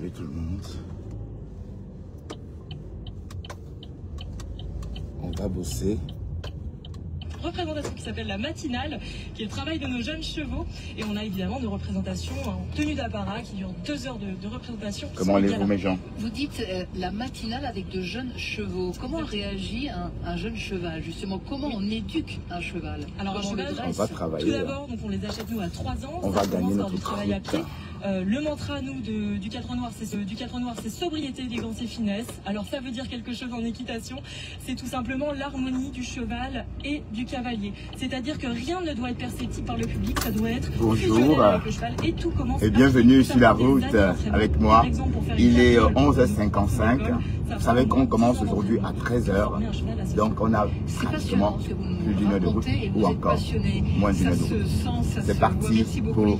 Salut tout le monde. On va bosser. Représentation qui s'appelle la matinale, qui est le travail de nos jeunes chevaux. Et on a évidemment nos représentations en tenue d'apparat qui durent 2 heures de représentation. Comment allez-vous mes gens? Vous dites la matinale avec de jeunes chevaux. Comment réagit un jeune cheval justement? Comment on éduque un cheval? Alors un cheval, on va travailler. Tout d'abord, donc on les achète nous à 3 ans. On va gagner notre travail à pied. Le mantra nous du 4 noir, c'est sobriété, élégance et finesse. Alors ça veut dire quelque chose en équitation. C'est tout simplement l'harmonie du cheval et du cavalier. C'est-à-dire que rien ne doit être perceptible par le public, ça doit être bonjour avec le cheval et tout commence et bienvenue sur la route avec moi. Il est 11h55. Vous savez qu'on commence aujourd'hui à 13h. Donc on a pratiquement plus d'une heure de route ou encore moins d'une heure de route. C'est parti pour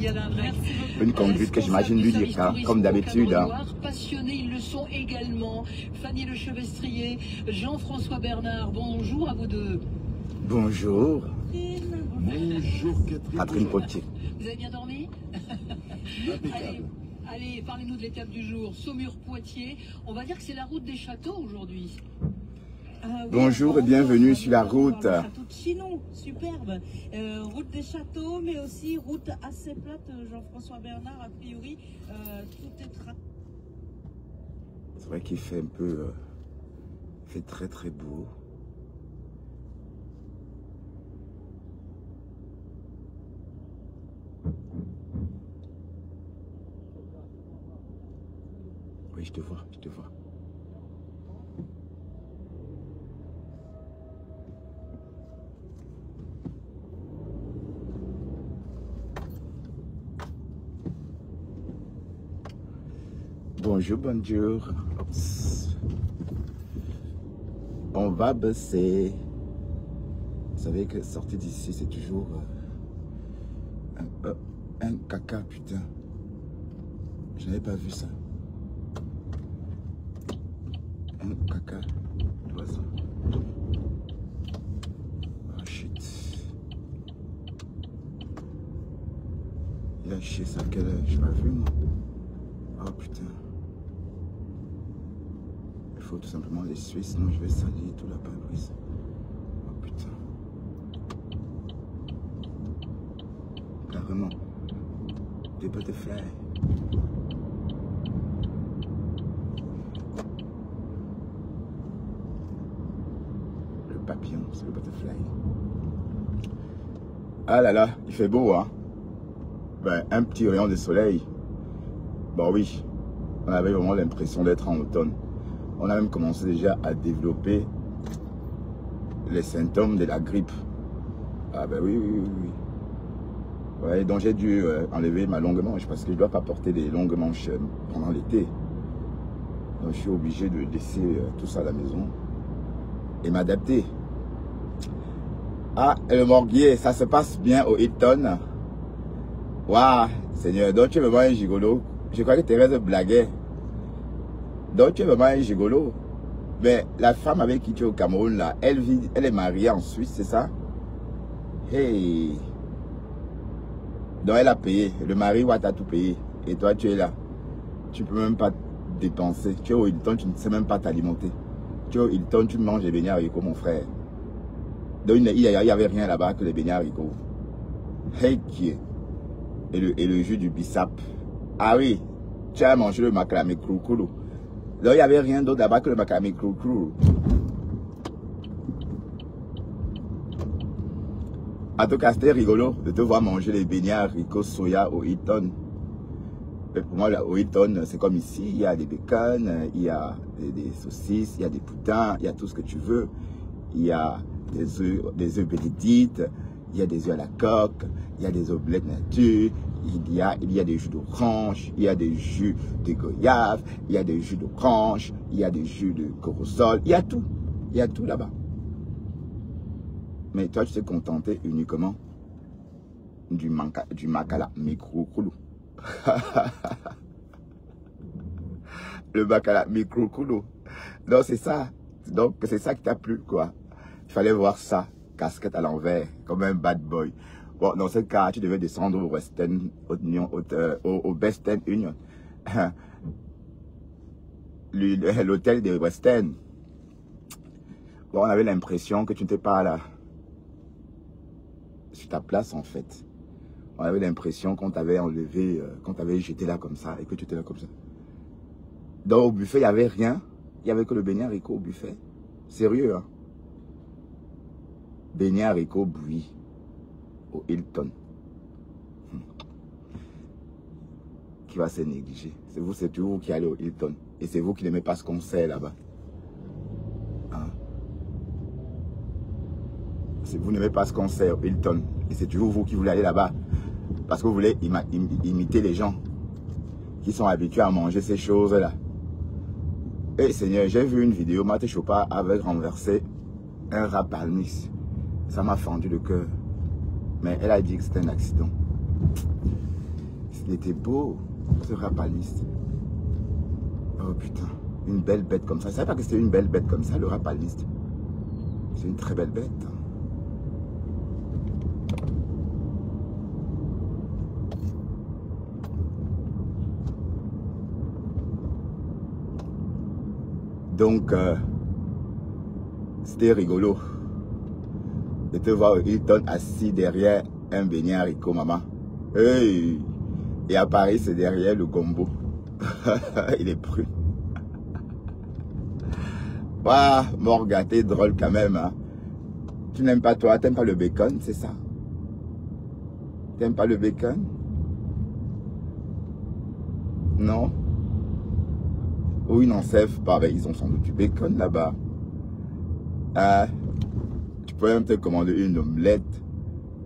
une conduite que j'imagine lui dire comme d'habitude. Passionnés, ils le sont également. Fanny Le Chevestrier, Jean-François Bernard, bonjour à vous deux. Bonjour. Bonjour Catherine Potier. Vous avez bien dormi? Allez, parlez-nous de l'étape du jour. Saumur-Poitiers. On va dire que c'est la route des châteaux aujourd'hui. Oui, bonjour et bienvenue sur la route. Château de Chinon, superbe. Route des châteaux, mais aussi route assez plate. Jean-François Bernard, a priori, tout est C'est vrai qu'il fait un peu... il fait très très beau. Oui, je te vois, je te vois. Bonjour, bonjour. Oups. On va bosser. Vous savez que sortir d'ici, c'est toujours un caca, putain. Je n'avais pas vu ça. Un caca d'oiseau. Oh shit. Il a chié ça à quelle heure? Je n'ai pas vu moi. Oh putain. Il faut tout simplement les suivre, sinon je vais salir tout la pare-brise. Oh putain. Carrément. Des butterflies. Le papillon, c'est le butterfly. Ah là là, il fait beau hein. Ben, un petit rayon de soleil. Bon oui, on avait vraiment l'impression d'être en automne. On a même commencé déjà à développer les symptômes de la grippe. Ah ben oui, oui, oui, oui. Ouais, donc j'ai dû enlever ma longue manche parce que je ne dois pas porter des longues manches pendant l'été. Donc je suis obligé de laisser tout ça à la maison et m'adapter. Ah, et le morguier, ça se passe bien au Hilton. Waouh, Seigneur, donc tu es vraiment un gigolo. Je crois que Thérèse blaguait. Donc tu es vraiment un gigolo. Mais la femme avec qui tu es au Cameroun là, elle est mariée en Suisse, c'est ça? Hey. Donc elle a payé. Le mari ouais, t'as tout payé. Et toi tu es là. Tu peux même pas dépenser. Tu es au Hilton, tu ne sais même pas t'alimenter. Tu es au Hilton, tu manges les beignets haricots, mon frère. Donc il n'y avait rien là-bas que les beignets haricots. Hey qui est. Et le jus du bissap. Ah oui, tu as mangé le macramé croucoulou. Donc il n'y avait rien d'autre là-bas que le macramé croucoulou. En tout cas, c'était rigolo de te voir manger les beignets haricots soya au Hilton. Mais pour moi, là, au Hilton, c'est comme ici. Il y a des bacon, il y a des saucisses, il y a des boudins, il y a tout ce que tu veux. Il y a des œufs bénédicts, il y a des œufs à la coque, il y a des omelettes nature, il y a des jus d'orange, il y a des jus de goyave, il y a des jus d'orange, il y a des jus de corosol, il y a tout là-bas. Mais toi, tu t'es contenté uniquement du makala micro-koulou. Le makala micro-koulou. Donc, c'est ça. Donc, c'est ça qui t'a plu, quoi. Il fallait voir ça, casquette à l'envers, comme un bad boy. Bon, dans ce cas, tu devais descendre au Western Union, au Western Union. l'hôtel de West End. Bon, on avait l'impression que tu n'étais pas là sur ta place en fait. On avait l'impression qu'on t'avait enlevé, qu'on t'avait jeté là comme ça et que tu étais là comme ça. Donc au buffet, il n'y avait rien. Il n'y avait que le beignet haricot au buffet. Sérieux, hein? Beignet haricot bouilli au Hilton. Qui va se négliger? C'est vous, c'est toujours vous qui allez au Hilton. Et c'est vous qui n'aimez pas ce qu'on sait là-bas. Hein? Si vous n'aimez pas ce qu'on sait au Hilton. Et c'est toujours vous qui voulez aller là-bas. Parce que vous voulez imiter les gens qui sont habitués à manger ces choses-là. Et Seigneur, j'ai vu une vidéo, Marthe Chopa avait renversé un rat palmiste. Ça m'a fendu le cœur. Mais elle a dit que c'était un accident. Il était beau, ce rat palmiste. Oh putain, une belle bête comme ça. Je ne savais pas que c'était une belle bête comme ça, le rat palmiste. C'est une très belle bête. Donc, c'était rigolo de te voir au Hilton assis derrière un beignet haricot, maman. Hey! Et à Paris, c'est derrière le gombo. Il est pru. Waouh, mort gâté, drôle quand même. Hein? Tu n'aimes pas toi, t'aimes pas le bacon, c'est ça? T'aimes pas le bacon? Non? Ou ils n'en servent pas, ben, ils ont sans doute du bacon là-bas. Tu peux même te commander une omelette.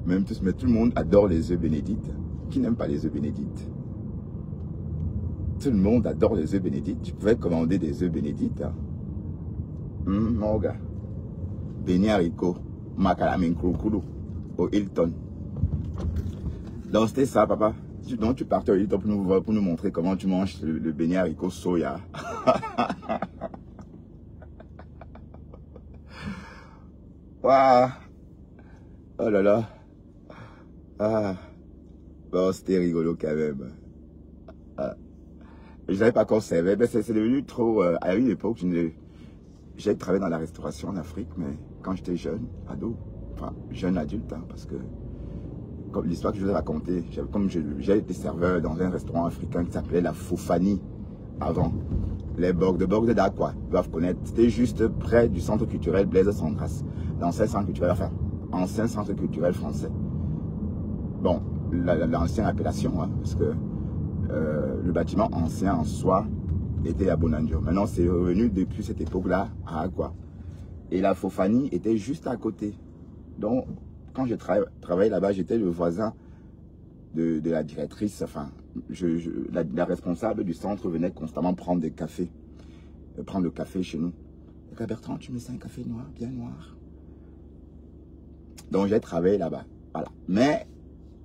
Même tous, mais tout le monde adore les œufs bénédicts. Qui n'aime pas les œufs bénédicts? Tout le monde adore les œufs bénédicts. Tu pouvais commander des œufs bénédicts. Hein? Mon gars. Beignet haricot, macadamia kouroukoulo au Hilton. Donc c'était ça, papa. Donc tu partais au Hilton pour nous montrer comment tu manges le beignet haricot soya. Waouh. Oh là là. Ah. Bon, c'était rigolo quand même. Ah. Je ne savais pas qu'on servait. Ben, c'est devenu trop... à une époque, j'ai travaillé dans la restauration en Afrique, mais quand j'étais jeune, ado, enfin jeune adulte, hein, parce que comme l'histoire que je vous ai racontée, j'ai été serveur dans un restaurant africain qui s'appelait la Fofani avant. Les Borg de Dakwa, ils doivent connaître. C'était juste près du centre culturel Blaise Sandras, l'ancien centre culturel, enfin, ancien centre culturel français. Bon, l'ancienne appellation, hein, parce que le bâtiment ancien en soi était à Bonandio. Maintenant, c'est revenu depuis cette époque-là à Aqua. Et la Fofani était juste à côté. Donc, quand je travaillais là-bas, j'étais le voisin de la directrice, enfin, la responsable du centre venait constamment prendre des cafés, prendre le café chez nous. Et Bertrand, tu me sers un café noir, bien noir. Donc, j'ai travaillé là-bas. Voilà. Mais,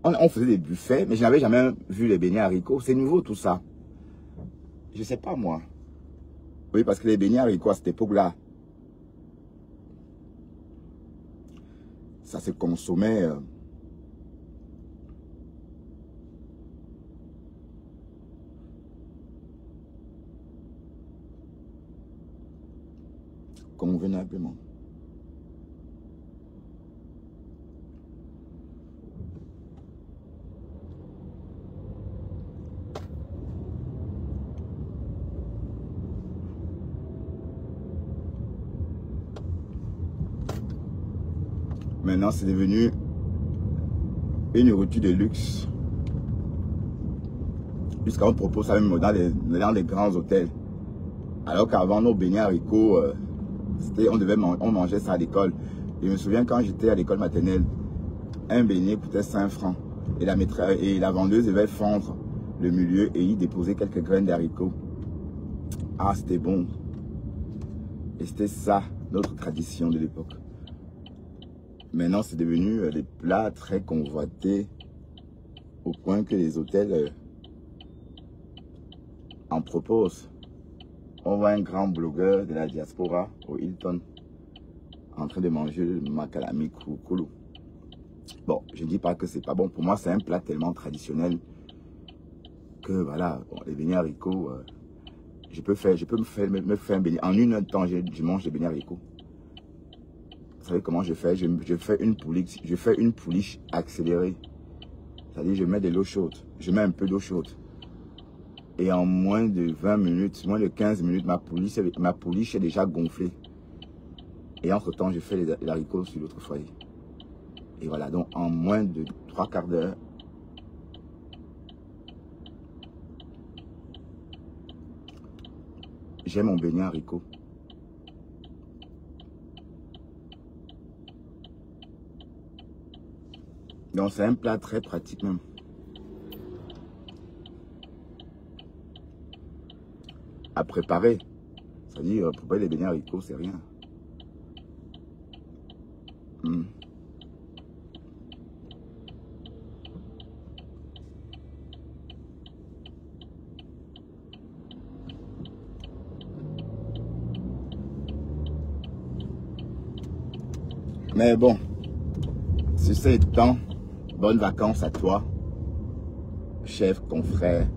on faisait des buffets, mais je n'avais jamais vu les beignets haricots. C'est nouveau tout ça. Je sais pas moi. Oui, parce que les beignets haricots à cette époque-là, ça se consommait. Convenablement. Maintenant, c'est devenu une nourriture de luxe. Jusqu'à on propose ça même dans les grands hôtels. Alors qu'avant, nos beignets haricots, on mangeait ça à l'école. Je me souviens quand j'étais à l'école maternelle, un beignet coûtait 5 francs. Et la vendeuse devait fendre le milieu et y déposer quelques graines d'haricots. Ah, c'était bon. Et c'était ça, notre tradition de l'époque. Maintenant, c'est devenu des plats très convoités au point que les hôtels en proposent. On voit un grand blogueur de la diaspora au Hilton en train de manger le macadamia kouroukoulo. Bon, je ne dis pas que c'est pas bon. Pour moi, c'est un plat tellement traditionnel que voilà, bon, les beignets haricots, je peux me faire un beignet. En une heure de temps, je mange des beignets haricots. Vous savez comment je fais? Je fais une pouliche accélérée. C'est-à-dire, je mets de l'eau chaude. Je mets un peu d'eau chaude. Et en moins de 20 minutes, moins de 15 minutes, ma pouliche est déjà gonflée. Et entre-temps, je fais les haricots sur l'autre foyer. Et voilà, donc en moins de 3 quarts d'heure, j'ai mon beignet haricot. Donc c'est un plat très pratique même. À préparer. C'est-à-dire, préparer les beignets haricots, c'est rien. Mais bon, si c'est temps, bonnes vacances à toi, chef, confrère,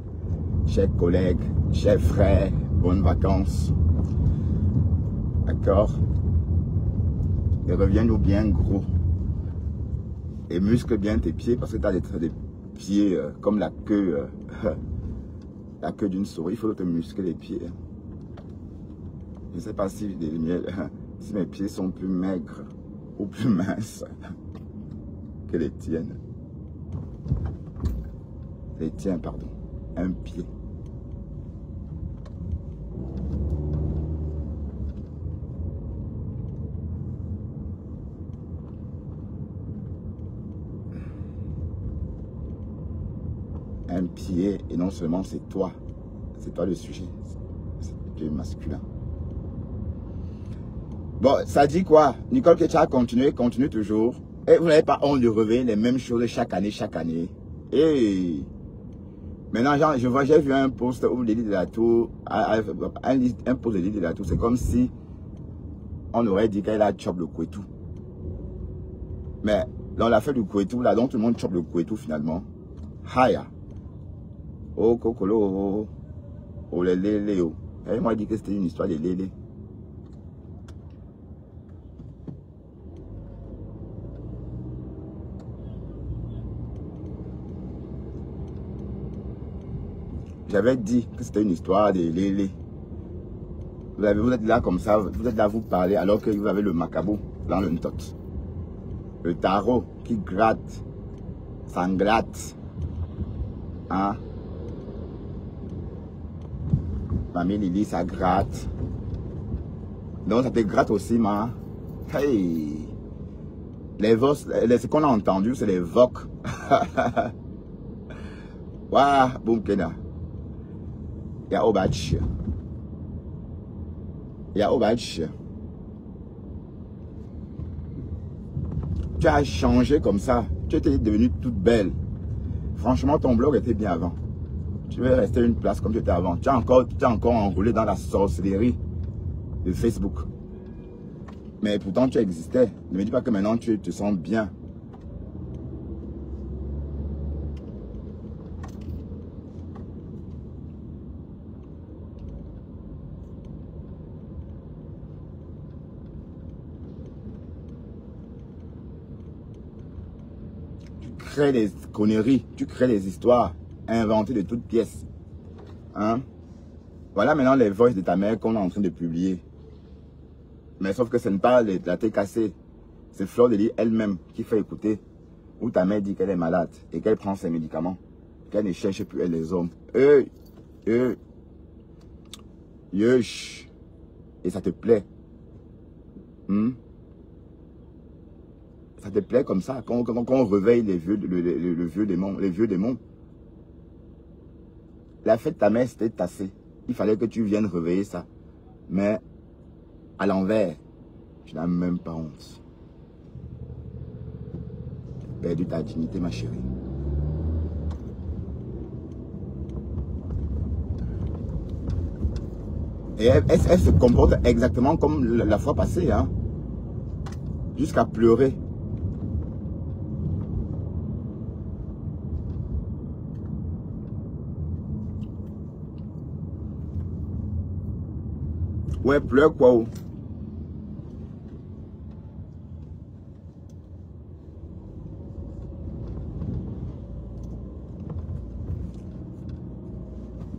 chers collègues, chers frères, bonnes vacances. D'accord? Et reviens-nous bien gros. Et muscle bien tes pieds parce que tu as des pieds comme la queue d'une souris. Il faut te muscler les pieds. Je ne sais pas si mes pieds sont plus maigres ou plus minces que les tiennes. Les tiens, pardon. Un pied. Un pied, et non seulement c'est toi le sujet, c'est masculin. Bon, ça dit quoi? Nicole Ketcha continue toujours. Et vous n'avez pas honte de réveiller les mêmes choses chaque année. Et maintenant, j'ai vu un post où l'élite de la tour, un post de l'élite de la tour, c'est comme si on aurait dit qu'elle a chop le couetou. Mais dans l'affaire du couetou, là, donc tout le monde chope le couetou finalement. Haya. Oh, Kokolo, oh, les lélé, oh. Et moi, dit que c'était une histoire de lélé. J'avais dit que c'était une histoire de lélé. Vous êtes là comme ça, vous êtes là, vous parlez, alors que vous avez le macabou dans le ntot. Le tarot qui gratte, ça gratte. Hein? Mamie Lily, ça gratte. Donc ça te gratte aussi, ma. Hey! Ce qu'on a entendu, c'est les vocs. Waouh, boum, kena. Ya obach. Ya obach. Tu as changé comme ça. Tu étais devenue toute belle. Franchement, ton blog était bien avant. Tu veux rester une place comme tu étais avant. Tu es encore enroulé dans la sorcellerie de Facebook. Mais pourtant, tu existais. Ne me dis pas que maintenant, tu te sens bien. Tu crées des conneries. Tu crées des histoires inventées de toutes pièces. Hein? Voilà maintenant les voices de ta mère qu'on est en train de publier. Mais sauf que ce n'est pas la tête cassée. C'est Fleur de Lys elle-même qui fait écouter. Où ta mère dit qu'elle est malade et qu'elle prend ses médicaments. Qu'elle ne cherche plus elle les hommes. Yush. Et ça te plaît. Ça te plaît comme ça. Quand on réveille les vieux démons. La fête de ta mère, c'était tassé. Il fallait que tu viennes réveiller ça. Mais à l'envers, tu n'as même pas honte. Tu as perdu ta dignité, ma chérie. Et elle se comporte exactement comme la fois passée. Hein? Jusqu'à pleurer. Ouais, pleure quoi? Oh?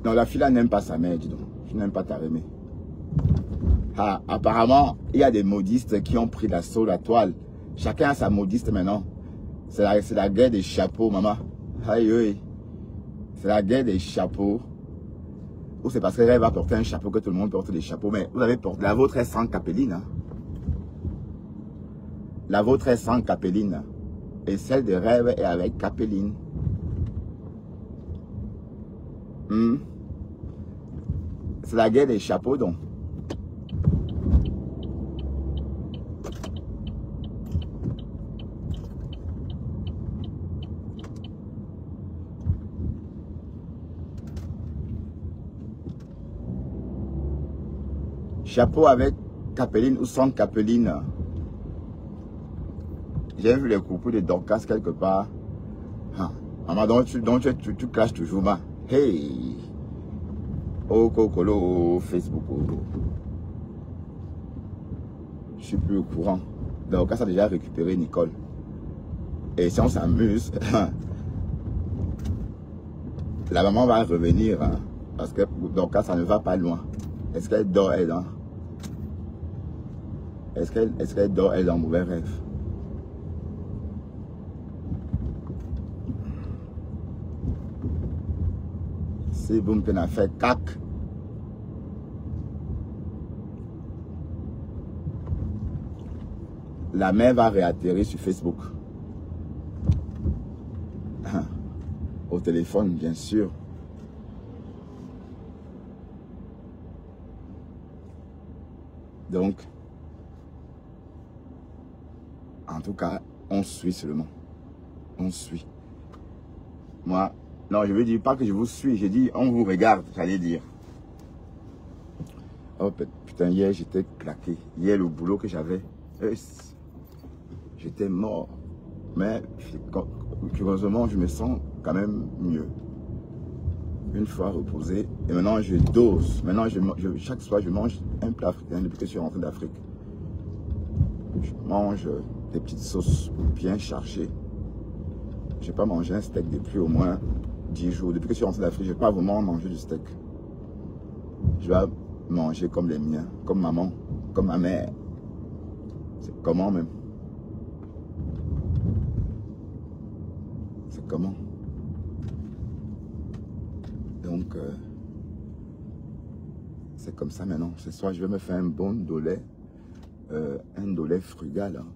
Non, la fille là n'aime pas sa mère, dis donc. Je n'aime pas ta remée. Ah, apparemment, il y a des modistes qui ont pris d'assaut la toile. Chacun a sa modiste maintenant. C'est la guerre des chapeaux, maman. Aïe, aïe. C'est la guerre des chapeaux. Ou c'est parce qu'elle va porter un chapeau que tout le monde porte des chapeaux. Mais vous avez porté. La vôtre est sans capeline. Hein? La vôtre est sans capeline. Et celle de rêve est avec capeline. C'est la guerre des chapeaux, donc. Chapeau avec capeline ou sans capeline. J'ai vu les coups de Dorcas quelque part. Ah, maman, donc tu clashes toujours, ma. Hey! Oh, Cocolo, Facebook. Je suis plus au courant. Dorcas a déjà récupéré Nicole. Et si on s'amuse, la maman va revenir. Hein, parce que Dorcas, ça ne va pas loin. Est-ce qu'elle dort, elle, hein? Est-ce qu'elle dort, elle, dans mauvais rêve? Si vous me fait cac. La mère va réatterrir sur Facebook. Au téléphone, bien sûr. Donc, en tout cas, on suit seulement. On suit. Moi, non, je veux dire pas que je vous suis, je dis on vous regarde, j'allais dire. Oh putain, hier j'étais claqué. Hier le boulot que j'avais, j'étais mort. Mais curieusement, je me sens quand même mieux. Une fois reposé, et maintenant je dose. Maintenant, chaque soir, je mange un plat africain depuis que je suis rentré d'Afrique. Je mange des petites sauces bien chargées. Je n'ai pas mangé un steak depuis au moins 10 jours. Depuis que je suis rentré d'Afrique, je n'ai pas vraiment mangé du steak. Je vais manger comme les miens, comme maman, comme ma mère. C'est comment même? C'est comment? Donc, c'est comme ça maintenant. Ce soir, je vais me faire un bon dolé. Un dolé frugal. Hein.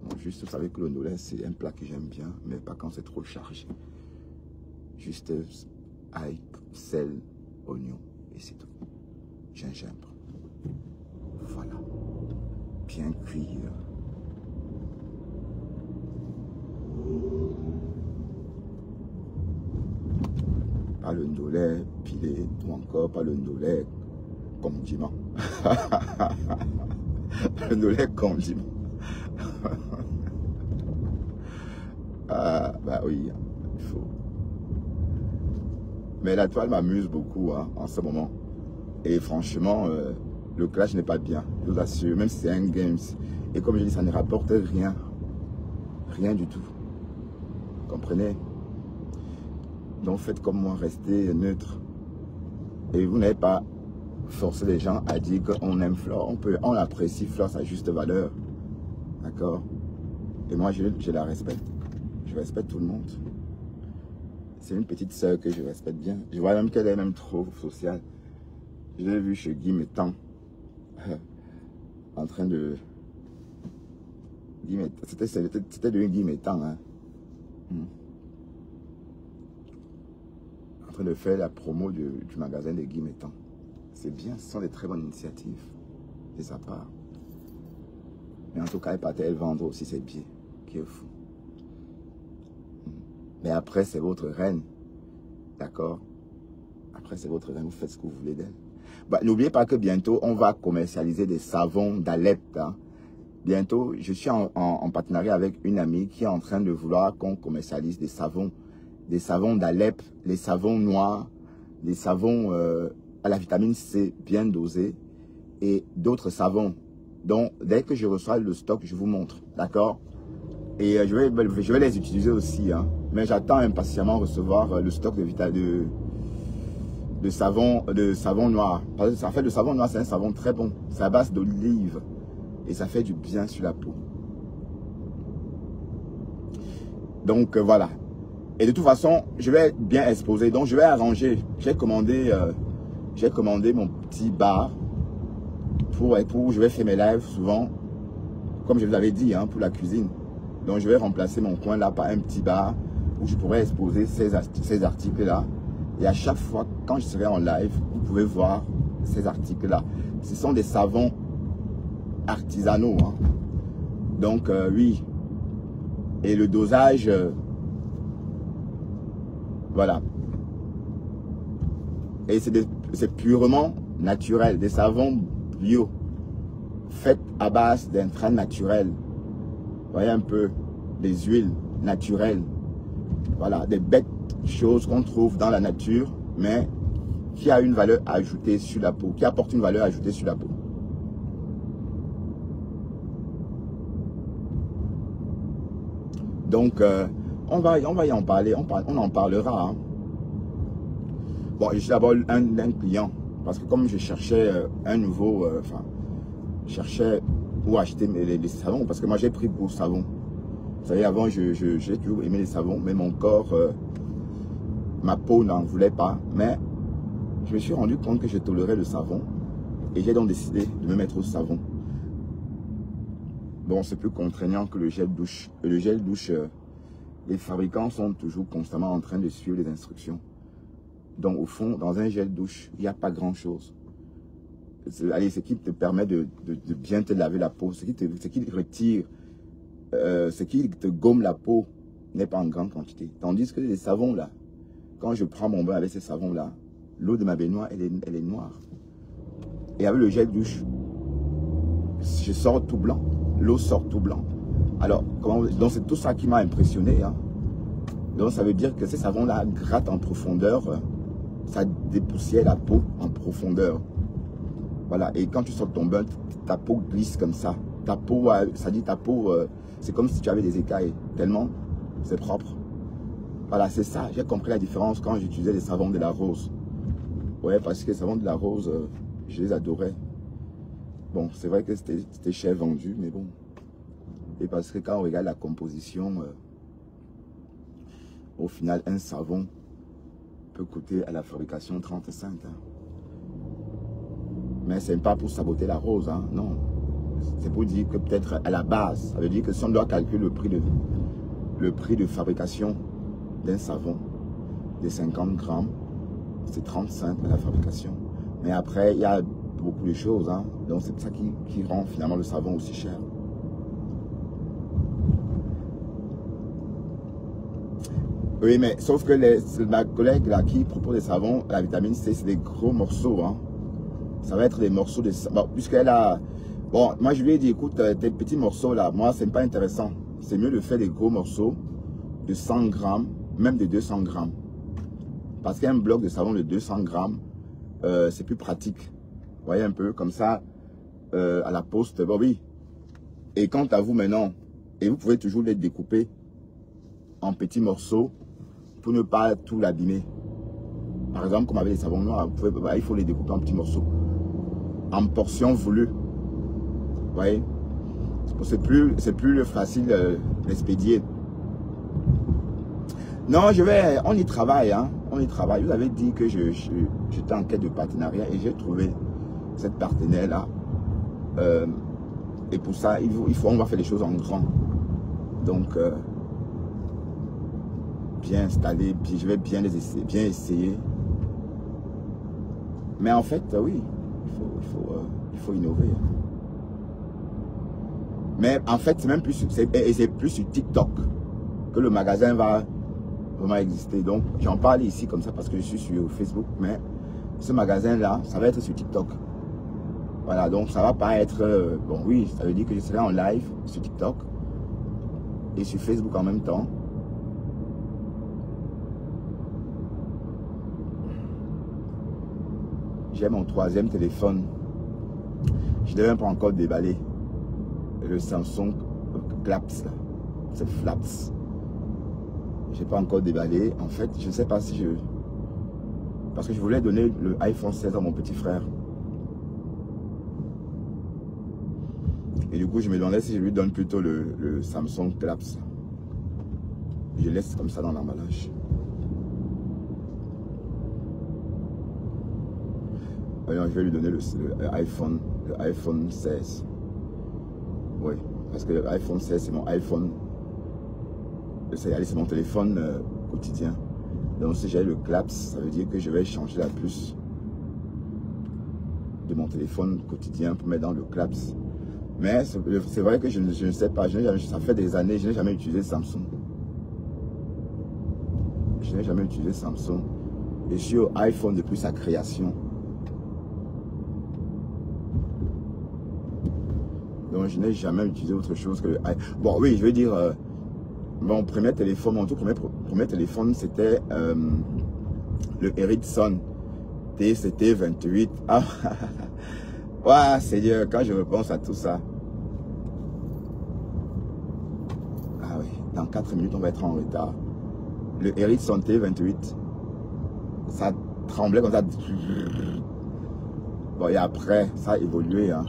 Bon, juste, vous savez que le dolé, c'est un plat que j'aime bien, mais pas quand c'est trop chargé. Juste ail, sel, oignon, et c'est tout. Gingembre. Voilà. Bien cuire. Pas le ndolé pilé, ou encore pas le ndolé condiment. Le ndolé condiment. Ah, bah oui, il faut. Mais la toile m'amuse beaucoup hein, en ce moment. Et franchement, le clash n'est pas bien, je vous assure, même si c'est un games. Et comme je dis, ça ne rapporte rien. Rien du tout. Vous comprenez? Donc faites comme moi, restez neutre. Et vous n'avez pas forcé les gens à dire qu'on aime Flore. On apprécie Flore sa juste valeur. D'accord? Et moi, je la respecte. Je respecte tout le monde. C'est une petite sœur que je respecte bien. Je vois même qu'elle est même trop sociale. Je l'ai vu chez Guy Métan. En train de... C'était de Guy Métan. Hein. En train de faire la promo du magasin de Guy Métan. C'est bien, ce sont des très bonnes initiatives de sa part. Mais en tout cas, elle partait vendre aussi ses billets. Qui est fou. Mais après, c'est votre reine. D'accord? Après, c'est votre reine. Vous faites ce que vous voulez d'elle. Bah, n'oubliez pas que bientôt, on va commercialiser des savons d'Alep. Hein. Bientôt, je suis en partenariat avec une amie qui est en train de vouloir qu'on commercialise des savons d'Alep, les savons noirs, les savons à la vitamine C bien dosés et d'autres savons. Donc, dès que je reçois le stock, je vous montre. D'accord? Et je vais les utiliser aussi. Hein. Mais j'attends impatiemment recevoir le stock de savon noir. Parce que, en fait, le savon noir, c'est un savon très bon. C'est à base d'olive. Et ça fait du bien sur la peau. Donc, voilà. Et de toute façon, je vais bien exposer. Donc, je vais arranger. J'ai commandé mon petit bar pour je vais faire mes lives souvent, comme je vous l'avais dit, hein, pour la cuisine. Donc, je vais remplacer mon coin là par un petit bar où je pourrais exposer ces articles-là. Et à chaque fois, quand je serai en live, vous pouvez voir ces articles-là. Ce sont des savons artisanaux. Hein. Donc, oui. Et le dosage, voilà. Et c'est purement naturel. Des savons bio, faits à base d'intrants naturels. Vous voyez un peu, des huiles naturelles. Voilà, des bêtes choses qu'on trouve dans la nature, mais qui a une valeur ajoutée sur la peau, qui apporte une valeur ajoutée sur la peau. Donc, on va y en parler, on en parlera. Hein. Bon, je suis d'abord un client, parce que comme je cherchais un nouveau, cherchais où acheter les savons, parce que moi j'ai pris pour savon. Vous savez, avant, j'ai toujours aimé les savons, mais mon corps, ma peau n'en voulait pas. Mais je me suis rendu compte que je tolérais le savon, et j'ai donc décidé de me mettre au savon. Bon, c'est plus contraignant que le gel douche. Le gel douche, les fabricants sont toujours constamment en train de suivre les instructions. Donc, au fond, dans un gel douche, il n'y a pas grand-chose. Allez, ce qui te permet de bien te laver la peau, ce qui retire, ce qui te gomme la peau n'est pas en grande quantité. Tandis que les savons, là, quand je prends mon bain avec ces savons-là, l'eau de ma baignoire, elle est noire. Et avec le gel douche, je sors tout blanc. L'eau sort tout blanc. Alors, donc c'est tout ça qui m'a impressionné. Hein. Donc ça veut dire que ces savons-là grattent en profondeur. Ça dépoussière la peau en profondeur. Voilà. Et quand tu sors ton bain, ta peau glisse comme ça. Ta peau, ça dit ta peau, c'est comme si tu avais des écailles. Tellement c'est propre. Voilà, c'est ça. J'ai compris la différence quand j'utilisais les savons de la rose. Ouais, parce que les savons de la rose, je les adorais. Bon, c'est vrai que c'était cher vendu, mais bon. Et parce que quand on regarde la composition, au final, un savon peut coûter à la fabrication 35. Hein. Mais ce n'est pas pour saboter la rose, hein, non. C'est pour dire que peut-être à la base, ça veut dire que si on doit calculer le prix de fabrication d'un savon de 50 grammes, c'est 35 à la fabrication. Mais après, il y a beaucoup de choses, hein. Donc c'est ça qui rend finalement le savon aussi cher. Oui, mais sauf que ma collègue là qui propose des savons, la vitamine C, c'est des gros morceaux, hein. Ça va être des morceaux de savon. Bon, puisqu'elle a... Bon, moi je lui ai dit, écoute, tes petits morceaux là, moi c'est pas intéressant. C'est mieux de faire des gros morceaux de 100 grammes, même de 200 grammes. Parce qu'un bloc de savon de 200 grammes, c'est plus pratique. Vous voyez un peu, comme ça, à la poste, bon oui. Et quant à vous maintenant, et vous pouvez toujours les découper en petits morceaux pour ne pas tout l'abîmer. Par exemple, comme avec les savons noirs, il faut les découper en petits morceaux, en portions voulues. Vous voyez, c'est plus facile d'expédier. Non, on y travaille, hein. On y travaille. Vous avez dit que j'étais en quête de partenariat et j'ai trouvé cette partenaire-là. Et pour ça, on va faire les choses en grand. Donc, bien installé, je vais bien les essayer, bien essayer. Mais en fait, oui, il faut innover. Mais en fait, c'est même plus, c'est plus sur TikTok que le magasin va vraiment exister. Donc, j'en parle ici comme ça parce que je suis sur Facebook, mais ce magasin-là, ça va être sur TikTok. Voilà, donc ça va pas être... bon, oui, ça veut dire que je serai en live sur TikTok et sur Facebook en même temps. J'ai mon 3e téléphone. devais pas encore déballer le Samsung Claps, là. C'est Flaps. J'ai pas encore déballé. En fait, je ne sais pas si je... Parce que je voulais donner le iPhone 16 à mon petit frère. Et du coup, je me demandais si je lui donne plutôt le Samsung Claps. Je laisse comme ça dans l'emballage. Alors, je vais lui donner le iPhone 16. Oui, parce que l'iPhone 16, c'est mon iPhone. C'est mon téléphone quotidien. Donc, si j'ai le Claps, ça veut dire que je vais changer la puce de mon téléphone quotidien pour mettre dans le Claps. Mais c'est vrai que je ne sais pas. Ça fait des années, je n'ai jamais utilisé Samsung. Je n'ai jamais utilisé Samsung. Je suis au iPhone depuis sa création. Donc, je n'ai jamais utilisé autre chose que le iPhone. Bon, oui, je veux dire, mon premier téléphone, mon tout premier téléphone, c'était le Ericsson TCT28. Ah, ouais, Seigneur, quand je repense à tout ça. Ah oui, dans 4 minutes, on va être en retard. Le Ericsson T28, ça tremblait comme ça. Bon, et après, ça a évolué, hein.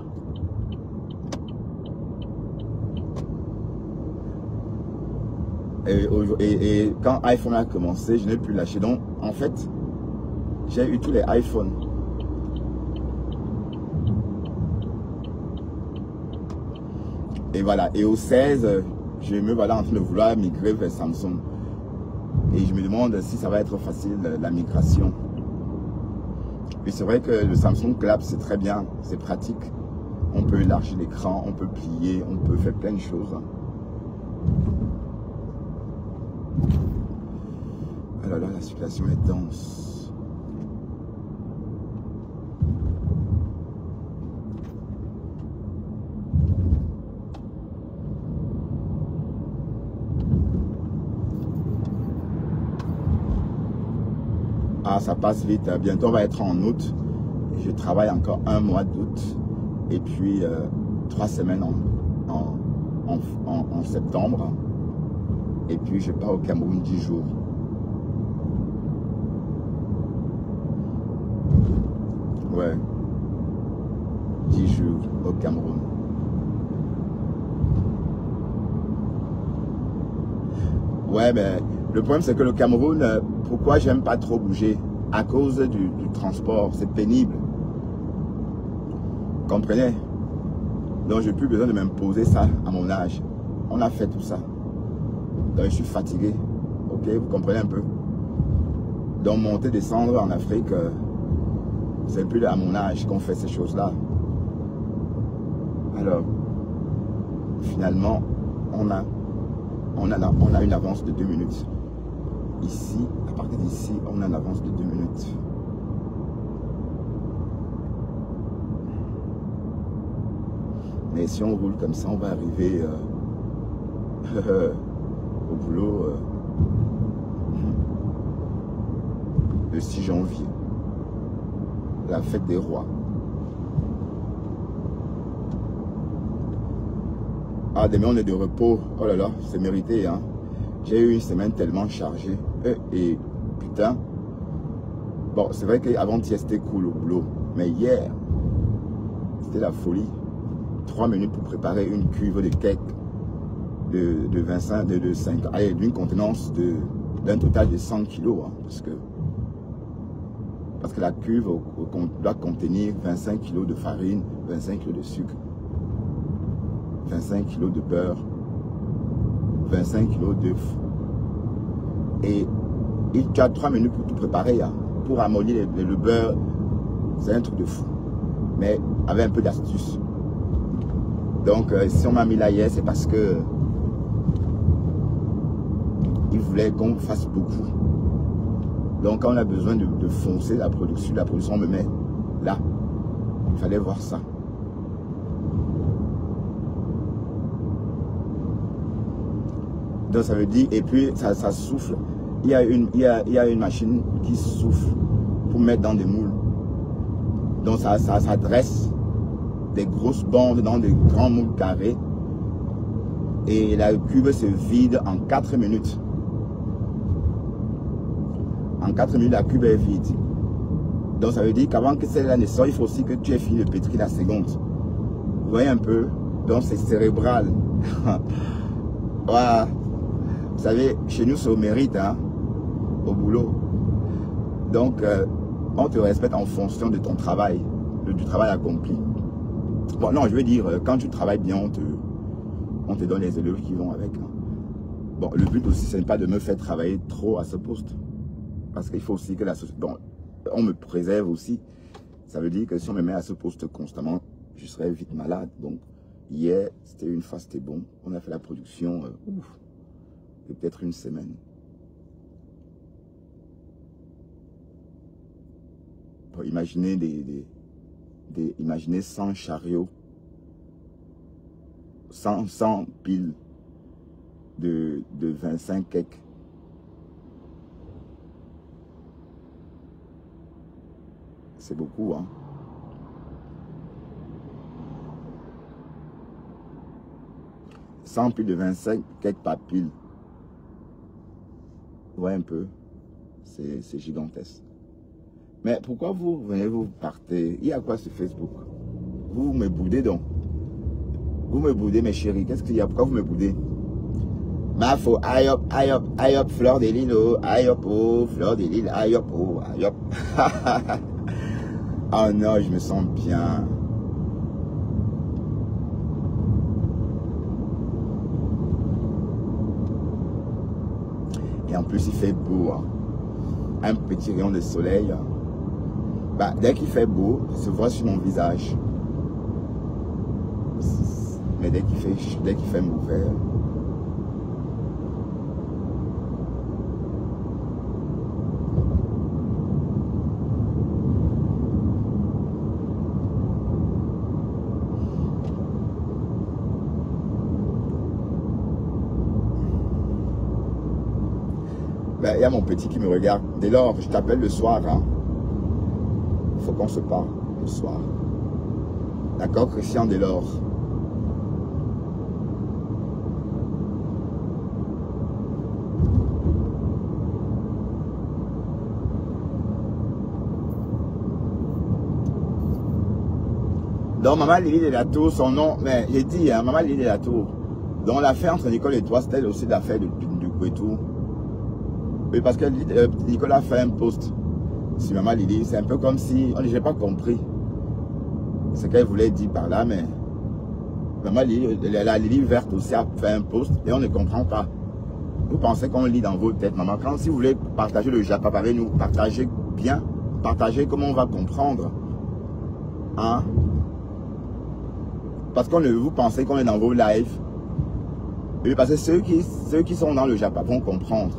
Et quand iPhone a commencé, je n'ai plus lâché. Donc, en fait, j'ai eu tous les iPhones. Et voilà. Et au 16, je me voilà en train de vouloir migrer vers Samsung. Et je me demande si ça va être facile, la migration. Et c'est vrai que le Samsung Clap, c'est très bien. C'est pratique. On peut élargir l'écran, on peut plier, on peut faire plein de choses. Alors là, la situation est dense. Ah, ça passe vite. Bientôt, on va être en août. Je travaille encore un mois d'août. Et puis, 3 semaines en septembre. Et puis, je pars au Cameroun 10 jours. Ouais. 10 jours au Cameroun. Ouais, mais le problème, c'est que le Cameroun, pourquoi j'aime pas trop bouger? À cause du transport, c'est pénible. Vous comprenez? Donc, j'ai plus besoin de m'imposer ça à mon âge. On a fait tout ça. Donc, je suis fatigué. Ok, vous comprenez un peu? Donc, monter, descendre en Afrique, c'est plus à mon âge qu'on fait ces choses-là. Alors, finalement, on a une avance de 2 minutes. Ici, à partir d'ici, on a une avance de 2 minutes. Mais si on roule comme ça, on va arriver au boulot le 6 janvier. La fête des rois. Ah, demain on est de repos. Oh là là, c'est mérité, hein. J'ai eu une semaine tellement chargée. Et putain. Bon, c'est vrai qu'avant-hier c'était cool au boulot. Mais hier, c'était la folie. 3 minutes pour préparer une cuve de cake de 25, de 5, allez, d'une contenance d'un total de 100 kilos. Hein, parce que la cuve doit contenir 25 kilos de farine, 25 kilos de sucre, 25 kilos de beurre, 25 kilos d'œufs. Et tu as 3 minutes pour tout préparer, hein, pour amollir le beurre. C'est un truc de fou. Mais avec un peu d'astuce. Donc, si on m'a mis là hier, c'est parce que il voulait qu'on fasse beaucoup. Donc, quand on a besoin de foncer la production, on me met là. Il fallait voir ça. Donc, ça veut dire, et puis ça souffle. Il y a une machine qui souffle pour mettre dans des moules. Donc, ça dresse des grosses bandes dans de grands moules carrés. Et la cube se vide en 4 minutes. En 4 minutes, la cube est vide. Donc ça veut dire qu'avant que celle-là ne sorte, il faut aussi que tu aies fini de pétrir la seconde. Vous voyez un peu? Donc c'est cérébral. Voilà. Vous savez, chez nous, c'est au mérite, hein, au boulot. Donc, on te respecte en fonction de ton travail, du travail accompli. Bon, non, je veux dire, quand tu travailles bien, on te donne les élèves qui vont avec. Hein. Bon, le but aussi, ce n'est pas de me faire travailler trop à ce poste. Parce qu'il faut aussi que la société... Bon, on me préserve aussi. Ça veut dire que si on me met à ce poste constamment, je serais vite malade. Donc, hier, c'était une fois, c'était bon. On a fait la production, de peut-être une semaine. Pour imaginer imaginez 100 chariots, 100 piles de 25 cakes. C'est beaucoup, hein. « 100 piles de 25 cakes par pile. » Vous voyez un peu, c'est gigantesque. Mais pourquoi vous venez, vous partez? Il y a quoi sur Facebook? Vous me boudez donc. Vous me boudez, mes chéris. Qu'est-ce qu'il y a? Pourquoi vous me boudez? Ma faut aïe hop, fleur de lille, oh, aïe hop, oh, fleur de lille, aïe hop, oh, aïe hop. Oh non, je me sens bien. Et en plus, il fait beau. Hein. Un petit rayon de soleil. Bah, dès qu'il fait beau, ça se voit sur mon visage. Mais dès qu'il fait mauvais. Ben, il y a mon petit qui me regarde. Dès lors, je t'appelle le soir. Hein. Il faut qu'on se parle le soir. D'accord, Christian Delors? Donc, Maman Lily de la Tour, son nom, mais j'ai dit, hein, Maman Lily de la Tour. Donc, l'affaire entre Nicole et toi, c'était aussi l'affaire du Kouetou. Oui, parce que Nicolas a fait un post sur Maman Lily. C'est un peu comme si, je n'ai pas compris ce qu'elle voulait dire par là, mais Maman Lily, la Lily verte aussi a fait un post et on ne comprend pas. Vous pensez qu'on lit dans vos têtes, maman. Quand si vous voulez partager le Japa avec nous, partagez bien, partagez comment on va comprendre. Hein? Parce que vous pensez qu'on est dans vos lives. Oui, parce que ceux qui sont dans le Japa vont comprendre.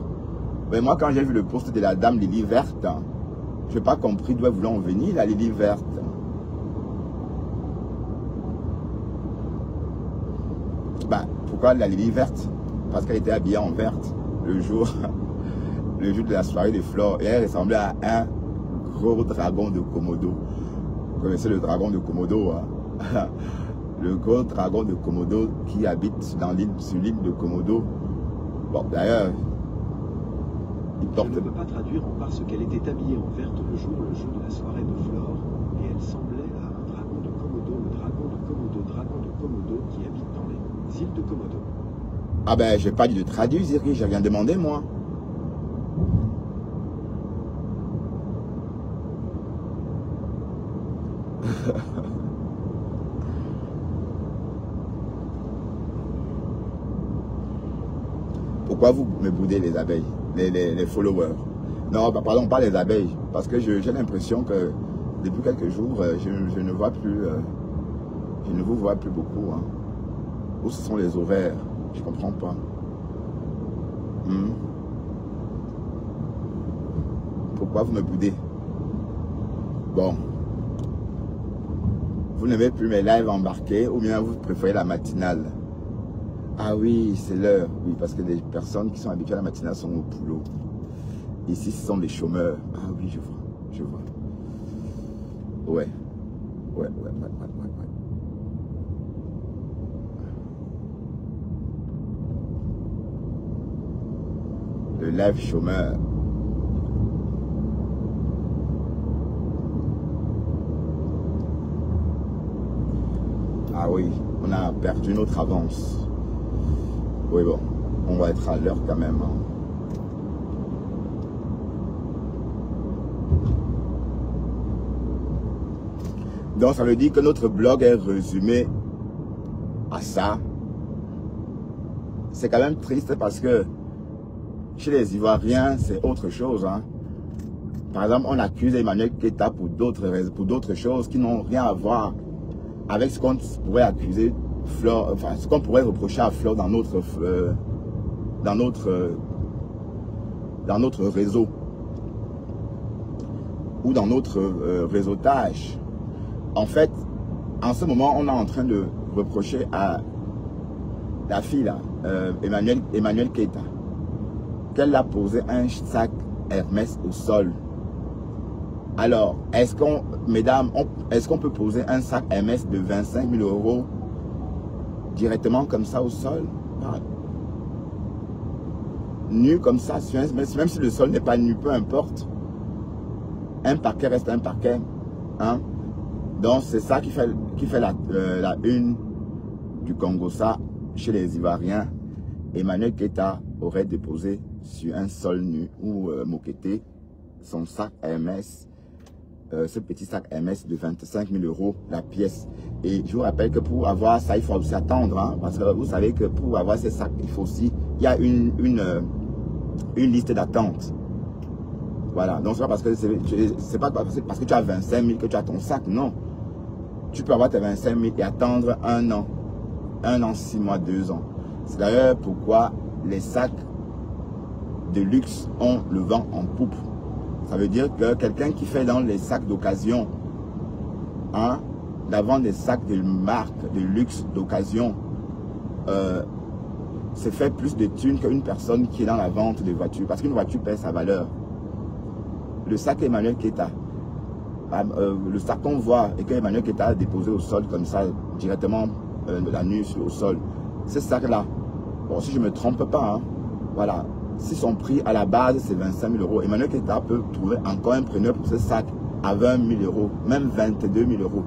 Mais moi, quand j'ai vu le post de la dame Lily verte, je n'ai pas compris d'où elle voulait en venir, la Lily verte. Ben, pourquoi la Lily verte? Parce qu'elle était habillée en verte le jour de la soirée de Flore. Et elle ressemblait à un gros dragon de Komodo. Vous connaissez le dragon de Komodo, hein? Le gros dragon de Komodo qui habite sur l'île de Komodo. Bon, d'ailleurs, je ne peux pas traduire en parce qu'elle était habillée en verte le jour de la soirée de Flore, et elle semblait à un dragon de Komodo, le dragon de Komodo qui habite dans les îles de Komodo. Ah ben, j'ai pas dit de traduire, Ziri, j'ai rien demandé, moi. Pourquoi vous me boudez les abeilles, les followers? Non, bah, pardon, pas les abeilles. Parce que j'ai l'impression que depuis quelques jours, je ne vois plus, je ne vous vois plus beaucoup. Hein. Où ce sont les ovaires? Je comprends pas. Pourquoi vous me boudez? Bon. Vous n'aimez plus mes lives embarqués ou bien vous préférez la matinale? Ah oui, c'est l'heure. Oui, parce que les personnes qui sont habituées à la matinale sont au boulot. Ici, ce sont des chômeurs. Ah oui, je vois. Ouais. Le live chômeur. Ah oui, on a perdu notre avance. Oui bon, on va être à l'heure quand même. Hein. Donc ça veut dire que notre blog est résumé à ça. C'est quand même triste parce que chez les Ivoiriens, c'est autre chose. Hein. Par exemple, on accuse Emmanuel Keita pour d'autres choses qui n'ont rien à voir avec ce qu'on pourrait accuser Flore, enfin ce qu'on pourrait reprocher à Flore dans notre réseau ou dans notre réseautage. En fait, en ce moment, on est en train de reprocher à la fille là, Emmanuel Keita, qu'elle a posé un sac Hermès au sol. Alors, est-ce qu'on, mesdames, est-ce qu'on peut poser un sac Hermès de 25 000 € directement comme ça au sol? Nu comme ça, même si le sol n'est pas nu, peu importe. Un parquet reste un parquet. Hein? Donc, c'est ça qui fait la une du Congo, ça, chez les Ivoiriens. Emmanuel Keita aurait déposé sur un sol nu ou moquetté son sac Hermès, ce petit sac Hermès de 25 000 € la pièce. Et je vous rappelle que pour avoir ça, il faut aussi attendre, hein, parce que vous savez que pour avoir ces sacs, il faut aussi, il y a une liste d'attente. Voilà, donc c'est pas parce que parce que tu as 25 000 que tu as ton sac, non. Tu peux avoir tes 25 000 et attendre 1 an, 6 mois, 2 ans. C'est d'ailleurs pourquoi les sacs de luxe ont le vent en poupe. Ça veut dire que quelqu'un qui fait dans les sacs d'occasion, hein, la vente des sacs de marque, de luxe, d'occasion, se fait plus de thunes qu'une personne qui est dans la vente de voitures. Parce qu'une voiture perd sa valeur. Le sac Emmanuel Keita, le sac qu'on voit et que Emmanuel Keita a déposé au sol comme ça, directement la nuit au sol, ce sac-là, bon, si je ne me trompe pas, hein, voilà, si son prix à la base c'est 25 000 €, Emmanuel Keita peut trouver encore un preneur pour ce sac à 20 000 €, même 22 000 €.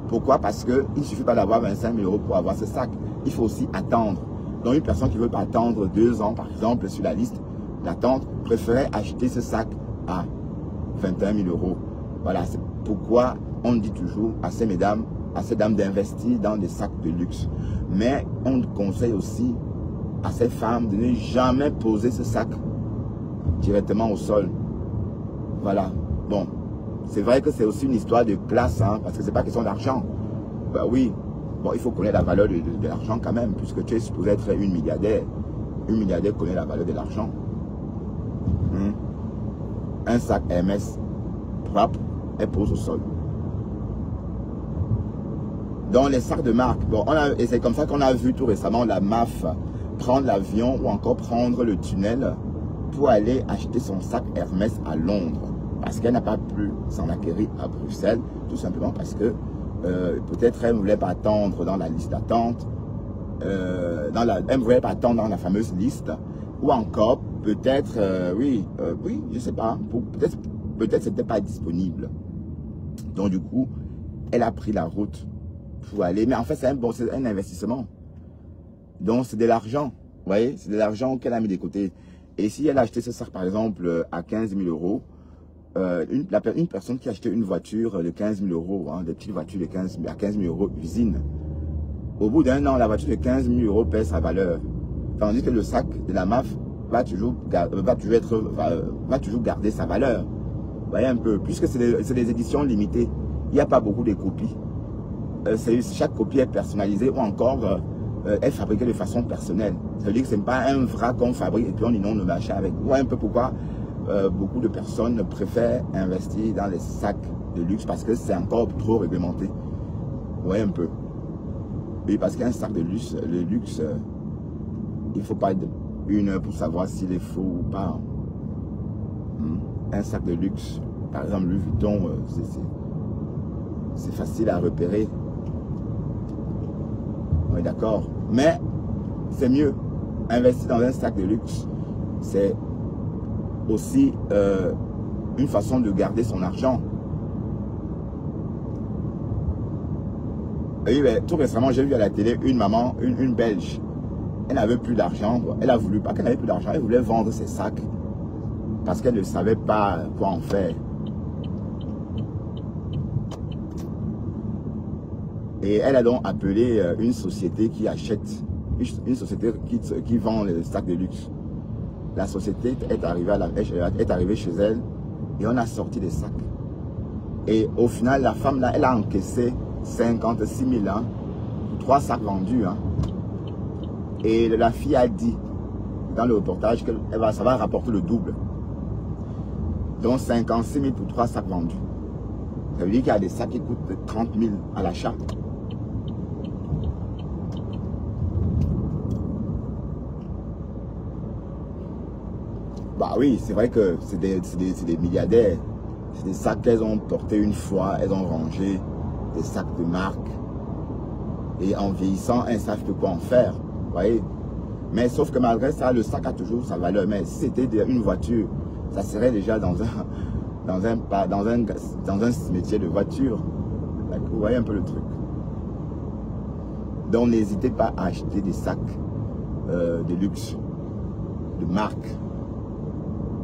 Pourquoi? Parce qu'il ne suffit pas d'avoir 25 000 € pour avoir ce sac, il faut aussi attendre. Donc une personne qui ne veut pas attendre 2 ans, par exemple, sur la liste d'attente, préférait acheter ce sac à 21 000 €. Voilà, c'est pourquoi on dit toujours à ces mesdames, à ces dames d'investir dans des sacs de luxe. Mais on conseille aussi à ces femmes de ne jamais poser ce sac directement au sol. Voilà. Bon, c'est vrai que c'est aussi une histoire de classe, hein, parce que c'est pas question d'argent. Ben oui, bon, il faut connaître la valeur de l'argent quand même, puisque tu es supposé être une milliardaire. Une milliardaire connaît la valeur de l'argent. Un sac Hermès propre et pose au sol. Dans les sacs de marque, bon, et c'est comme ça qu'on a vu tout récemment la MAF prendre l'avion ou encore prendre le tunnel pour aller acheter son sac Hermès à Londres. Parce qu'elle n'a pas pu s'en acquérir à Bruxelles, tout simplement parce que peut-être elle ne voulait pas attendre dans la liste d'attente, elle ne voulait pas attendre dans la fameuse liste, ou encore peut-être, oui, je ne sais pas, peut-être c'était pas disponible. Donc du coup, elle a pris la route pour aller, mais en fait c'est un investissement. Donc c'est de l'argent, vous voyez, c'est de l'argent qu'elle a mis de côté. Et si elle a acheté ce sac par exemple à 15 000 €, une personne qui a acheté une voiture de 15 000 €, hein, des petites voitures de 15 000 € usine, au bout d'un an, la voiture de 15 000 € perd sa valeur. Tandis que le sac de la MAF va toujours garder sa valeur. Vous voyez un peu, puisque c'est des éditions limitées, il n'y a pas beaucoup de copies. Chaque copie est personnalisée ou encore est fabriquée de façon personnelle. Ça veut dire que ce n'est pas un vrac qu'on fabrique et puis on inonde le marché avec. Vous voyez un peu pourquoi beaucoup de personnes préfèrent investir dans les sacs de luxe parce que c'est encore trop réglementé. Vous voyez un peu. Oui, parce qu'un sac de luxe, il ne faut pas une heure pour savoir s'il est faux ou pas. Un sac de luxe, par exemple Louis Vuitton, c'est facile à repérer. Oui, d'accord. Mais c'est mieux. Investir dans un sac de luxe, c'est aussi une façon de garder son argent. Et oui, tout récemment, j'ai vu à la télé une maman, une Belge. Elle n'avait plus d'argent. Elle a voulu, pas qu'elle n'avait plus d'argent, elle voulait vendre ses sacs. Parce qu'elle ne savait pas quoi en faire. Et elle a donc appelé une société qui achète, une société qui vend les sacs de luxe. La société est arrivée chez elle et on a sorti des sacs. Et au final, la femme là, elle a encaissé 56 000 hein, 3 sacs vendus. Hein. Et la fille a dit dans le reportage que ça va rapporter le double. Donc 56 000 pour 3 sacs vendus. Ça veut dire qu'il y a des sacs qui coûtent 30 000 à l'achat. Bah oui, c'est vrai que c'est des milliardaires. C'est des sacs qu'elles ont portés une fois, elles ont rangé, des sacs de marque. Et en vieillissant, elles ne savent plus quoi en faire. Vous voyez? Mais sauf que malgré ça, le sac a toujours sa valeur. Mais si c'était une voiture, ça serait déjà dans un métier de voiture. Vous voyez un peu le truc. Donc n'hésitez pas à acheter des sacs de luxe, de marque.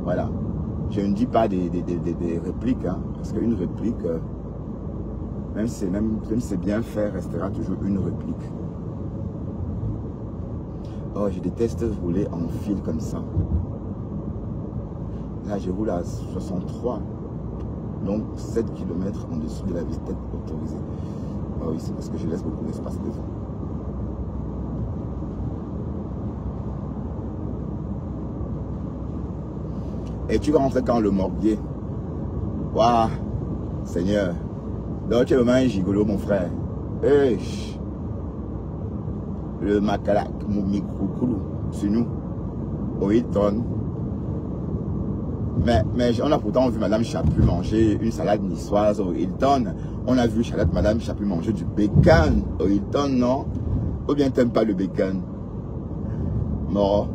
Voilà. Je ne dis pas des répliques, hein, parce qu'une réplique, même si c'est bien fait, restera toujours une réplique. Oh, je déteste rouler en file comme ça. Là, je roule à 63. Donc, 7 km en dessous de la vitesse autorisée. Oh oui, c'est parce que je laisse beaucoup d'espace devant. Et tu vas rentrer quand le morbier. Waouh, Seigneur. Donc, tu es vraiment un gigolo, mon frère. Hey, le Macalac, mon micro-coulou, c'est nous. Au Hilton. Mais on a pourtant vu Madame Chapu manger une salade niçoise au Hilton. On a vu Madame Chapu manger du bacon au Hilton, non? Ou bien t'aimes pas le bacon? Mort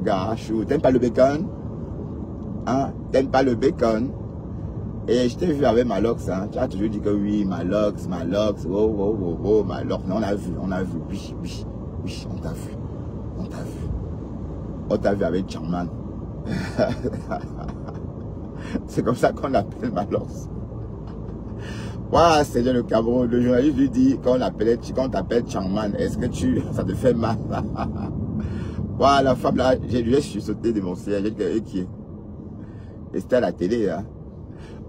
gâche. T'aimes pas le bacon? Hein? T'aimes pas le bacon? Et je t'ai vu avec Malox, hein? Tu as toujours dit que oui, Malox, oh, Malox. Non, on a vu, oui, on t'a vu. On t'a vu avec Charman. C'est comme ça qu'on l'appelle Malox. Waouh, Seigneur le Cameroun, le journaliste lui dit, quand on t'appelle Charman, est-ce que ça te fait mal? Waouh, la femme là, je suis sauté de mon siège, et qui est? Et c'était à la télé, hein.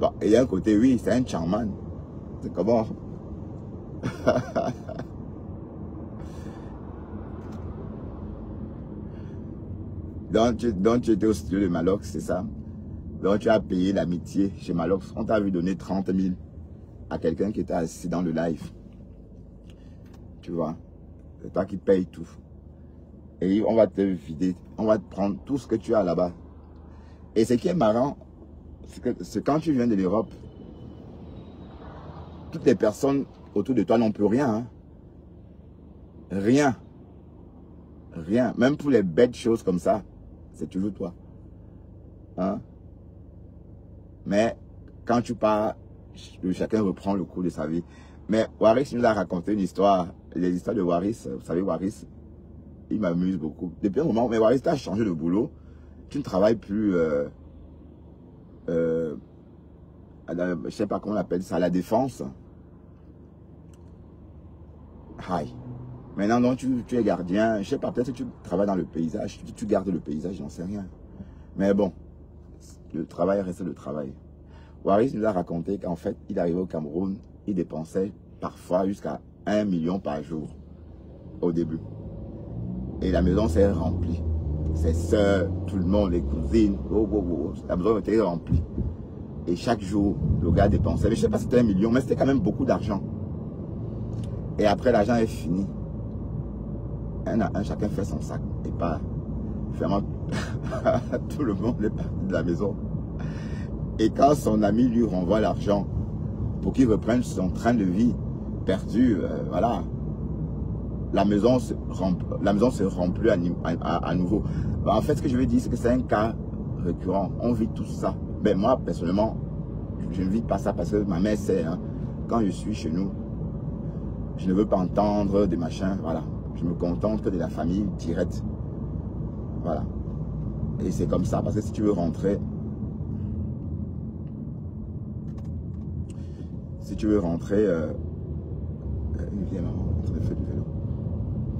Bon, et d'un côté, oui, c'est un charman. C'est comment? Donc tu étais au studio de Malox, c'est ça? Donc tu as payé l'amitié chez Malox. On t'a vu donner 30 000 à quelqu'un qui était assis dans le live. Tu vois? C'est toi qui payes tout. Et on va te vider. On va te prendre tout ce que tu as là-bas. Et ce qui est marrant, c'est quand tu viens de l'Europe, toutes les personnes autour de toi n'ont plus rien. Hein? Rien. Même pour les bêtes choses comme ça, c'est toujours toi. Hein? Mais quand tu pars, chacun reprend le cours de sa vie. Mais Waris nous a raconté une histoire. Les histoires de Waris, vous savez, Waris, il m'amuse beaucoup. Depuis un moment, mais Waris, tu as changé de boulot. Tu ne travailles plus... je ne sais pas comment on appelle ça, la défense. Aïe. Maintenant, donc, tu es gardien. Je ne sais pas, peut-être que tu travailles dans le paysage. Tu gardes le paysage, j'en sais rien. Mais bon, le travail reste le travail. Waris nous a raconté qu'en fait, il arrivait au Cameroun, il dépensait parfois jusqu'à 1 million par jour au début. Et la maison s'est remplie. Ses soeurs, tout le monde, les cousines, la maison était remplie. Et chaque jour, le gars dépensait. Mais je ne sais pas si c'était 1 million, mais c'était quand même beaucoup d'argent. Et après, l'argent est fini. Un à un, chacun fait son sac et part. Finalement, tout le monde est parti de la maison. Et quand son ami lui renvoie l'argent pour qu'il reprenne son train de vie perdu, voilà. la maison se remplit à nouveau. Ben, en fait, ce que je veux dire, c'est que c'est un cas récurrent. On vit tout ça. Mais moi, personnellement, je ne vis pas ça parce que ma mère sait, hein, quand je suis chez nous, je ne veux pas entendre des machins, voilà. Je me contente que de la famille directe. Voilà. Et c'est comme ça, parce que si tu veux rentrer, viens maman, en train de faire du vélo.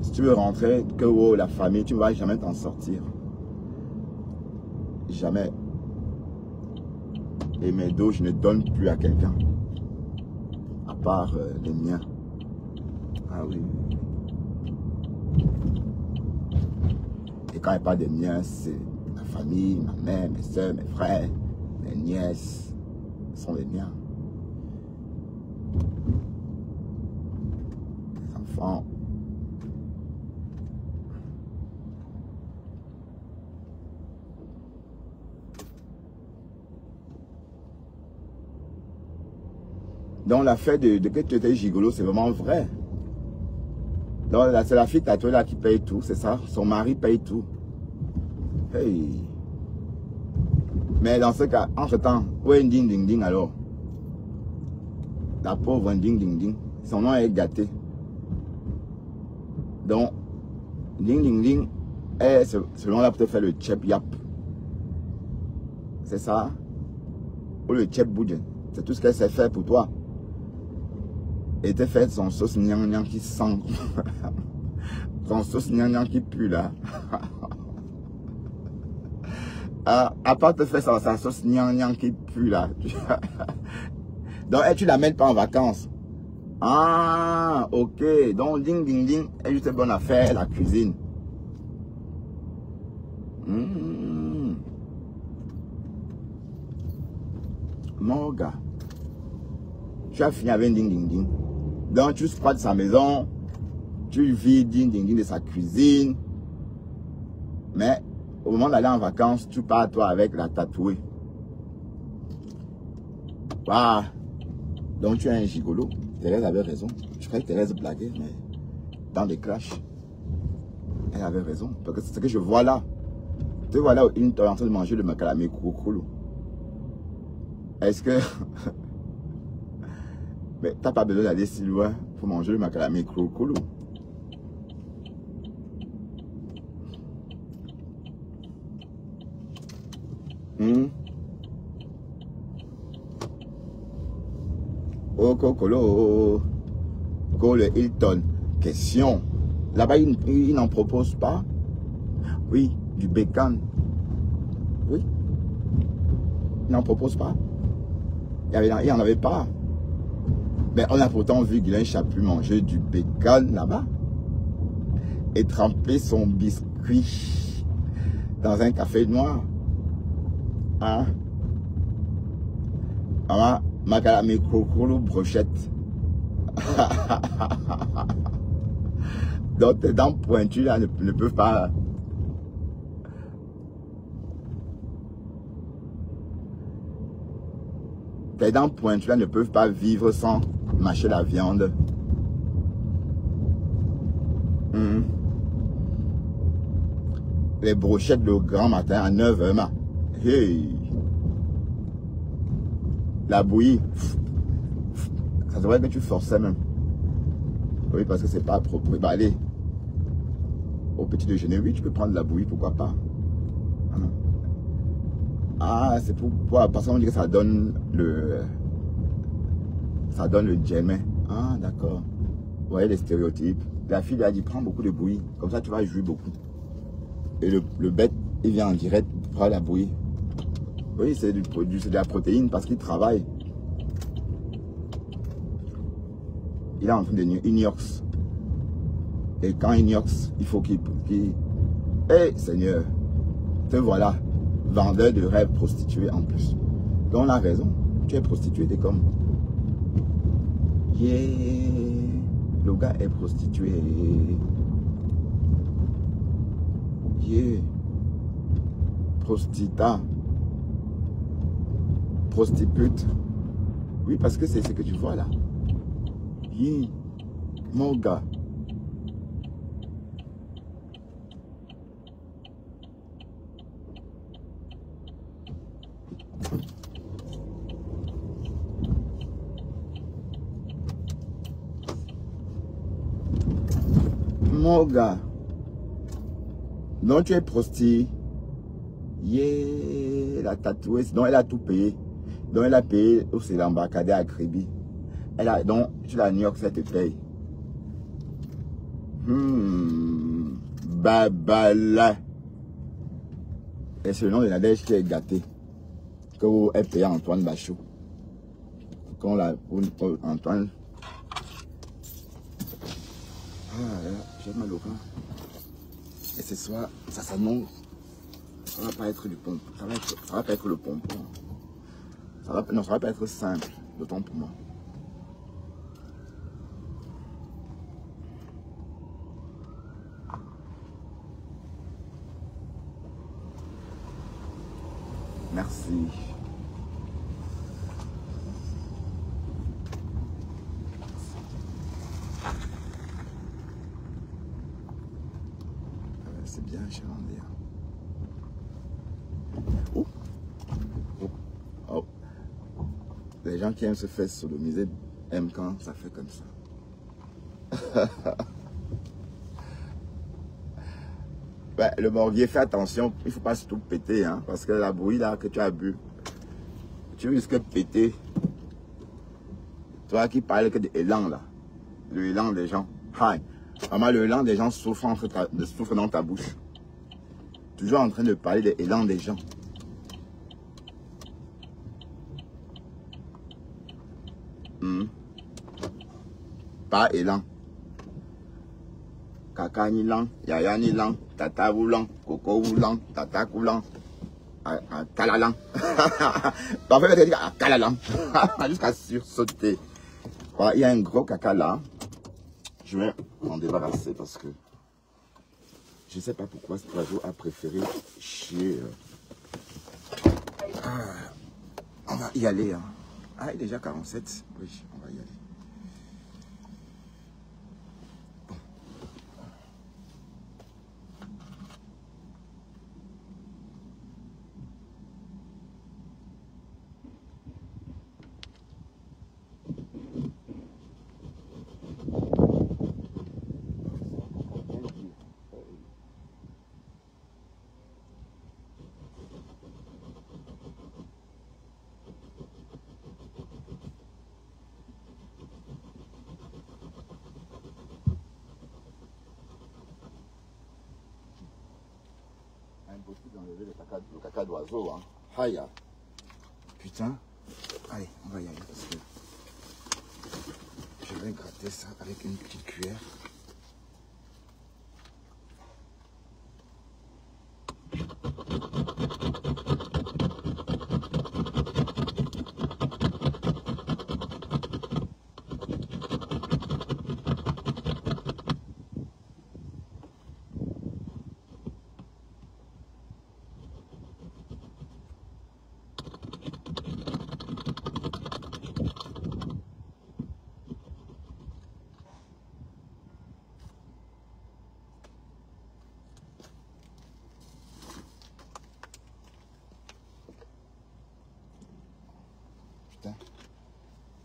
Si tu veux rentrer, que oh, la famille, tu ne vas jamais t'en sortir. Jamais. Et mes dos, je ne donne plus à quelqu'un. À part les miens. Ah oui. Et quand il n'y a pas des miens, c'est ma famille, ma mère, mes soeurs, mes frères, mes nièces. Sont les miens. Les enfants. Donc l'affaire de que tu étais gigolo, c'est vraiment vrai. Donc c'est la fille tatouée là qui paye tout, c'est ça? Son mari paye tout. Hey. Mais dans ce cas, entre-temps, où est Ding Ding Ding alors? La pauvre Ding Ding Ding, son nom est gâté. Donc, Ding Ding Ding est selon là pour te faire le chep yap. C'est ça? Ou le chep boudin. C'est tout ce qu'elle sait faire pour toi. Et te fait son sauce niang niang qui sent. Son sauce niang niang qui pue là. À part te faire sa sauce niang niang qui pue là. Donc tu la mets pas en vacances. Ah, ok. Donc ding ding ding est juste bonne à faire la cuisine. Mon gars. Tu as fini avec ding ding ding. Donc tu squattes sa maison. Tu vis ding ding ding de sa cuisine. Mais au moment d'aller en vacances, tu pars toi avec la tatouée. Waouh. Donc tu es un gigolo. Thérèse avait raison. Je croyais que Thérèse blaguait, mais dans des clashs, elle avait raison. Parce que c'est ce que je vois là. Tu vois là, une est en train de manger le macadamia koukoulou. Est-ce que... Mais t'as pas besoin d'aller si loin pour manger le macadamia koukoulou. Oh, Cocolo, le Hilton. Question. Là-bas, il n'en propose pas. Oui, du bacon. Oui. Il n'en propose pas. Il n'y en avait pas. Mais on a pourtant vu Guylain Chaput manger du bacon là-bas. Et tremper son biscuit dans un café noir. Hein? Maman, macadamia koukoulou brochette. Donc tes dents pointues là ne peuvent pas. Tes dents pointues là ne peuvent pas vivre sans mâcher la viande. Les brochettes le grand matin à 9h. Hey. La bouillie. Ça devrait que tu forçais même. Oui, parce que c'est pas approprié. Bah allez. Au petit déjeuner, oui, tu peux prendre la bouillie, pourquoi pas. Ah, c'est pour parce qu'on dit que ça donne le djemé. Ah, d'accord. Vous voyez les stéréotypes. La fille lui a dit, prends beaucoup de bouillie. Comme ça, tu vas jouer beaucoup. Et le bête, il vient en direct, prend la bouillie. Oui, c'est de la protéine parce qu'il travaille. Il est en train de inox. Et quand inox, il faut qu'il... Hey, Seigneur, te voilà, vendeur de rêves prostituée en plus. Donc on a raison. Tu es prostituée, t'es comme... Yeah, le gars est prostitué. Yeah, prostita. Prostitute. Oui, parce que c'est ce que tu vois là. Yeah. Mon gars. Mon gars. Donc tu es prosti. Yeah, elle a tatoué. Donc elle a tout payé. Donc elle a payé aussi l'embarcadère à Créby. Elle a donc tu la New York, ça te paye. Babala. Et c'est le nom de Nadège qui est gâté. Que vous êtes payé Antoine Bachot. Quand la Antoine. Ah là, j'ai mal au rein. Et ce soir, ça s'annonce. Ça va pas être du pompon. Ça va pas être le pompon. Non, ça va pas être simple. D'autant pour moi. Merci. C'est bien, Chérandia. Oh. Oh. Oh. Les gens qui aiment se faire sodomiser aiment quand ça fait comme ça. Ouais, le morguier, fais attention, il ne faut pas se tout péter, hein, parce que la bouillie là que tu as bu, tu risques de péter. Toi qui parles que de l'élan là, le élan des gens. Hi. Maman, le élan des gens souffre dans ta bouche. Toujours en train de parler de l'élan des gens. Pas élan. Kaka ni lang, yaya ni lang, tata roulant, coco roulant, tata coulant, calalang. Parfois, il dit calalang. Jusqu'à sursauter. Voilà, il y a un gros caca là. Je vais m'en débarrasser parce que je ne sais pas pourquoi cet oiseau a préféré chier. On va y aller. Hein. Ah, il est déjà 47. Oui, on va y aller. Impossible d'enlever le caca d'oiseau. Hein. Aïe. Putain. Allez, on va y aller parce que je vais gratter ça avec une petite cuillère.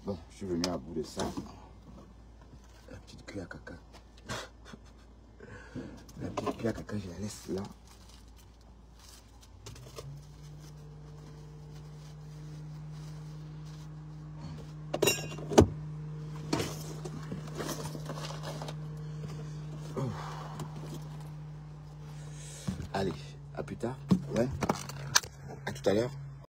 Bon, je suis venu à bout de ça. La petite cuillère à caca. La petite cuillère à caca, je la laisse là. Oh. Allez, à plus tard. Ouais. À tout à l'heure.